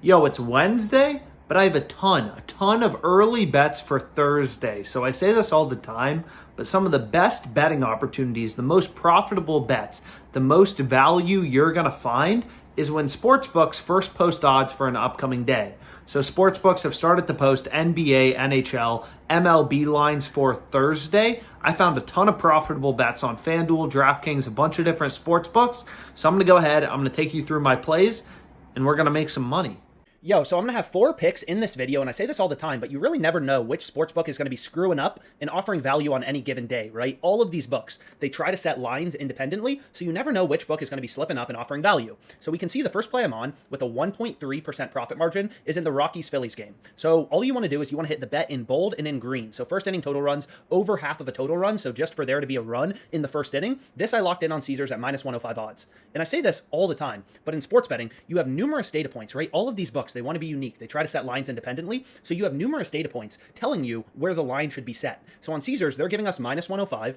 Yo, it's Wednesday, but I have a ton of early bets for Thursday. So I say this all the time, but some of the best betting opportunities, the most profitable bets, the most value you're going to find is when sportsbooks first post odds for an upcoming day. So sportsbooks have started to post NBA, NHL, MLB lines for Thursday. I found a ton of profitable bets on FanDuel, DraftKings, a bunch of different sportsbooks. So I'm going to go ahead, I'm going to take you through my plays, and we're going to make some money. Yo, so I'm going to have 4 picks in this video, and I say this all the time, but you really never know which sportsbook is going to be screwing up and offering value on any given day, right? All of these books, they try to set lines independently, so you never know which book is going to be slipping up and offering value. So we can see the first play I'm on with a 1.3% profit margin is in the Rockies-Phillies game. So all you want to do is you want to hit the bet in bold and in green. So first inning total runs, over half of a total run, so just for there to be a run in the first inning. This I locked in on Caesars at minus 105 odds. And I say this all the time, but in sports betting, you have numerous data points, right? All of these books, they want to be unique. They try to set lines independently. So you have numerous data points telling you where the line should be set. So on Caesars, they're giving us minus 105.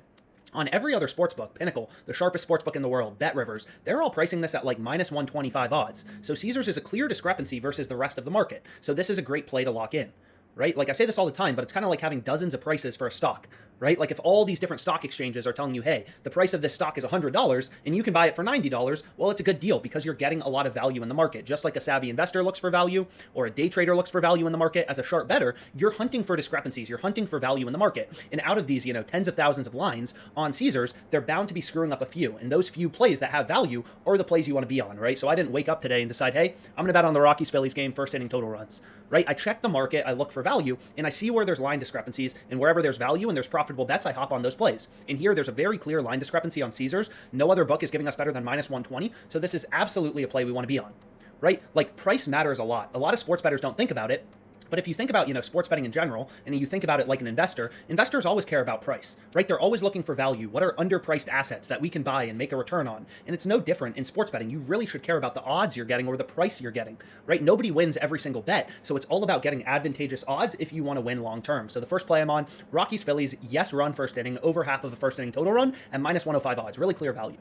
On every other sportsbook, Pinnacle, the sharpest sportsbook in the world, Bet Rivers, they're all pricing this at like minus 125 odds. So Caesars is a clear discrepancy versus the rest of the market. So this is a great play to lock in. Right? Like I say this all the time, but it's kind of like having dozens of prices for a stock, right? Like if all these different stock exchanges are telling you, hey, the price of this stock is $100 and you can buy it for $90, well, it's a good deal because you're getting a lot of value in the market. Just like a savvy investor looks for value or a day trader looks for value in the market, as a sharp bettor, you're hunting for discrepancies. You're hunting for value in the market. And out of these, tens of thousands of lines on Caesars, they're bound to be screwing up a few. And those few plays that have value are the plays you want to be on, right? So I didn't wake up today and decide, hey, I'm going to bet on the Rockies-Phillies game, first inning total runs, right? I check the market, I look for value, and I see where there's line discrepancies, and wherever there's value and there's profitable bets, I hop on those plays. And here, there's a very clear line discrepancy on Caesars. No other book is giving us better than minus 120, so this is absolutely a play we want to be on, right? Like, price matters a lot. A lot of sports bettors don't think about it. But if you think about, sports betting in general, and you think about it like an investor, investors always care about price, right? They're always looking for value. What are underpriced assets that we can buy and make a return on? And it's no different in sports betting. You really should care about the odds you're getting or the price you're getting, right? Nobody wins every single bet. So it's all about getting advantageous odds if you want to win long term. So the first play I'm on, Rockies-Phillies, yes, run first inning, over half of the first inning total run, and minus 105 odds, really clear value.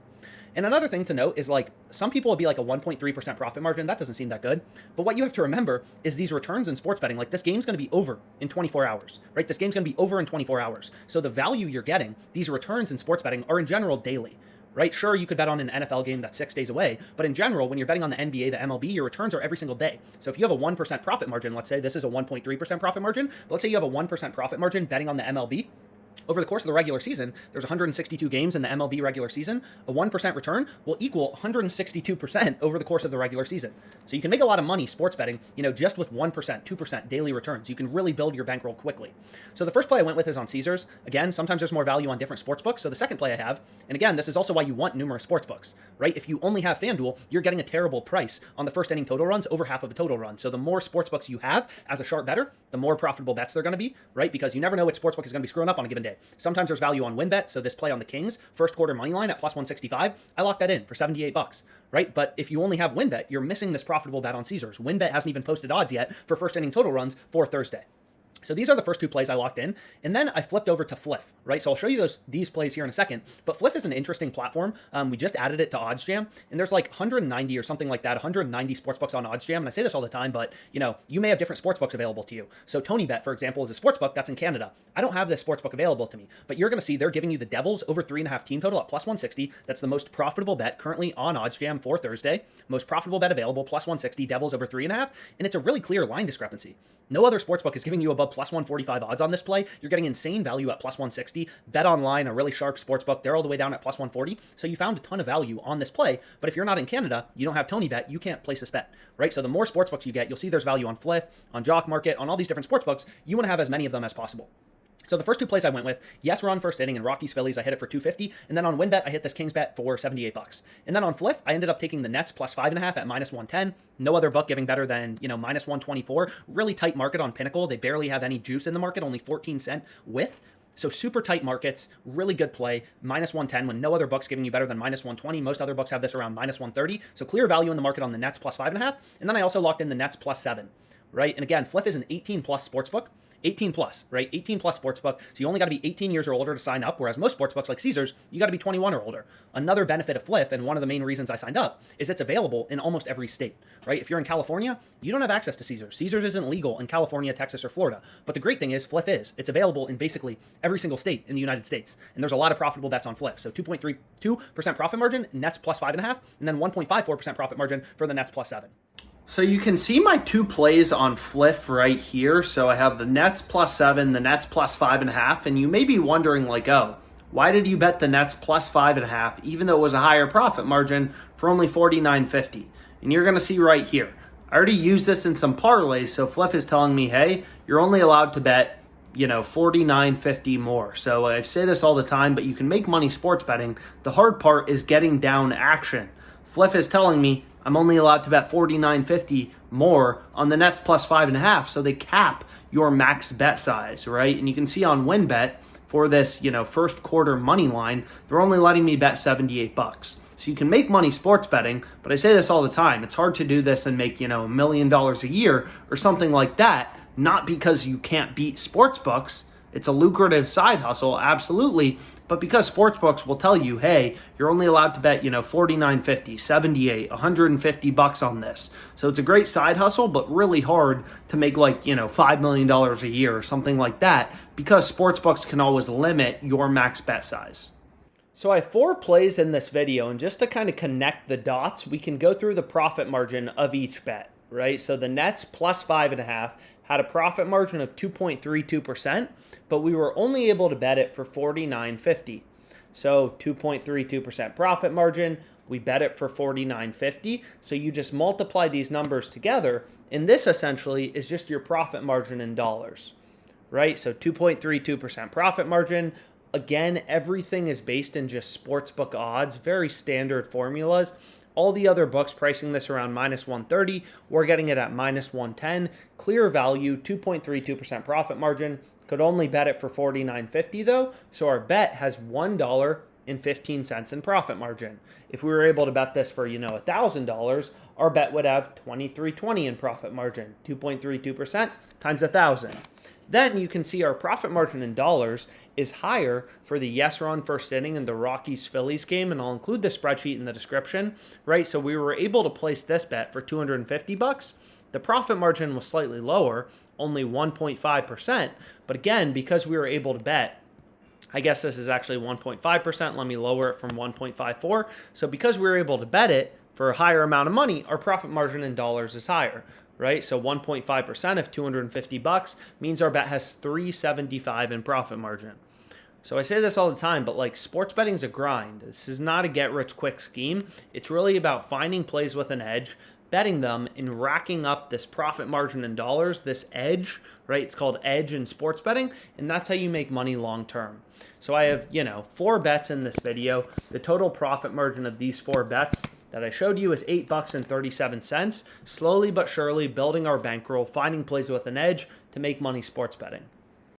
And another thing to note is, like, some people will be like a 1.3% profit margin. That doesn't seem that good. But what you have to remember is these returns in sports betting, like this game's going to be over in 24 hours, right? This game's going to be over in 24 hours. So the value you're getting, these returns in sports betting are in general daily, right? Sure, you could bet on an NFL game that's 6 days away, but in general, when you're betting on the NBA, the MLB, your returns are every single day. So if you have a 1% profit margin, let's say this is a 1.3% profit margin, but let's say you have a 1% profit margin betting on the MLB, over the course of the regular season, there's 162 games in the MLB regular season. A 1% return will equal 162% over the course of the regular season. So you can make a lot of money sports betting, just with 1%, 2% daily returns. You can really build your bankroll quickly. So the first play I went with is on Caesars. Again, sometimes there's more value on different sports books. So the second play I have, and again, this is also why you want numerous sports books, right? If you only have FanDuel, you're getting a terrible price on the first inning total runs, over half of a total run. So the more sports books you have as a sharp bettor, the more profitable bets they're going to be, right? Because you never know which sports book is going to be screwing up on a given day. Sometimes there's value on WynnBet, so this play on the Kings, first quarter money line at plus 165, I locked that in for $78, right? But if you only have WynnBet, you're missing this profitable bet on Caesars. WynnBet hasn't even posted odds yet for first inning total runs for Thursday. So these are the first 2 plays I locked in, and then I flipped over to Fliff, right? So I'll show you these plays here in a second, but Fliff is an interesting platform. We just added it to OddsJam, and there's like 190 or something like that, 190 sportsbooks on OddsJam, and I say this all the time, but you may have different sportsbooks available to you. So TonyBet, for example, is a sportsbook that's in Canada. I don't have this sportsbook available to me, but you're going to see they're giving you the Devils over 3.5 team total at plus 160. That's the most profitable bet currently on OddsJam for Thursday. Most profitable bet available, plus 160, Devils over 3.5, and it's a really clear line discrepancy. No other sportsbook is giving you above plus 145 odds on this play. You're getting insane value at plus 160. Bet Online, a really sharp sportsbook, they're all the way down at plus 140. So you found a ton of value on this play. But if you're not in Canada, you don't have TonyBet, you can't place this bet, right? So the more sportsbooks you get, you'll see there's value on Fliff, on Jock Market, on all these different sportsbooks. You want to have as many of them as possible. So the first 2 plays I went with, yes, run first inning, and Rockies-Phillies, I hit it for 250, and then on WynnBet, I hit this Kings bet for $78. And then on Fliff, I ended up taking the Nets plus 5.5 at minus 110. No other book giving better than, minus 124. Really tight market on Pinnacle. They barely have any juice in the market, only 14-cent width. So super tight markets, really good play, minus 110 when no other book's giving you better than minus 120. Most other books have this around minus 130. So clear value in the market on the Nets plus 5.5. And then I also locked in the Nets plus 7, right? And again, Fliff is an 18-plus sportsbook. 18 plus, right? 18 plus sportsbook. So you only got to be 18 years or older to sign up, whereas most sportsbooks like Caesars, you got to be 21 or older. Another benefit of Fliff, and one of the main reasons I signed up, is it's available in almost every state, right? If you're in California, you don't have access to Caesars. Caesars isn't legal in California, Texas, or Florida. But the great thing is Fliff is. It's available in basically every single state in the United States. And there's a lot of profitable bets on Fliff. So 2.32% profit margin, nets plus 5.5, and then 1.54% profit margin for the nets plus 7. So you can see my 2 plays on Fliff right here. So I have the nets plus 7, the nets plus 5.5, and you may be wondering like, oh, why did you bet the nets plus 5.5 even though it was a higher profit margin for only $49.50? And you're going to see right here. I already used this in some parlays, so Fliff is telling me, hey, you're only allowed to bet, $49.50 more. So I say this all the time, but you can make money sports betting. The hard part is getting down action. Fliff is telling me I'm only allowed to bet $49.50 more on the nets plus 5.5, so they cap your max bet size, right? And you can see on WynnBet for this, first quarter money line, they're only letting me bet $78. So you can make money sports betting, but I say this all the time. It's hard to do this and make, $1 million a year or something like that, not because you can't beat sports books. It's a lucrative side hustle, absolutely. But because sportsbooks will tell you, hey, you're only allowed to bet, $49.50, $78, $150 on this. So it's a great side hustle, but really hard to make $5 million a year or something like that, because sportsbooks can always limit your max bet size. So I have 4 plays in this video, and just to kind of connect the dots, we can go through the profit margin of each bet, right? So the nets plus 5.5 had a profit margin of 2.32%, but we were only able to bet it for $49.50. So 2.32% profit margin, we bet it for $49.50. So you just multiply these numbers together, and this essentially is just your profit margin in dollars, right? So 2.32% profit margin. Again, everything is based in just sportsbook odds, very standard formulas. All the other books pricing this around minus 130, we're getting it at minus 110. Clear value, 2.32% profit margin. Could only bet it for $49.50 though, so our bet has $1.15 in profit margin. If we were able to bet this for, $1,000, our bet would have $23.20 in profit margin. 2.32% times 1,000. Then you can see our profit margin in dollars is higher for the yes run first inning in the Rockies-Phillies game, and I'll include the spreadsheet in the description, right? So we were able to place this bet for $250. The profit margin was slightly lower, only 1.5%, but again, because we were able to bet, I guess this is actually 1.5%, let me lower it from 1.54. So because we were able to bet it for a higher amount of money, our profit margin in dollars is higher, right? So 1.5% of $250 means our bet has $375 in profit margin. So I say this all the time, but sports betting is a grind. This is not a get-rich-quick scheme. It's really about finding plays with an edge, betting them, and racking up this profit margin in dollars, this edge, right? It's called edge in sports betting, and that's how you make money long term. So I have, 4 bets in this video. The total profit margin of these 4 bets that I showed you is $8.37. Slowly but surely building our bankroll, finding plays with an edge to make money sports betting.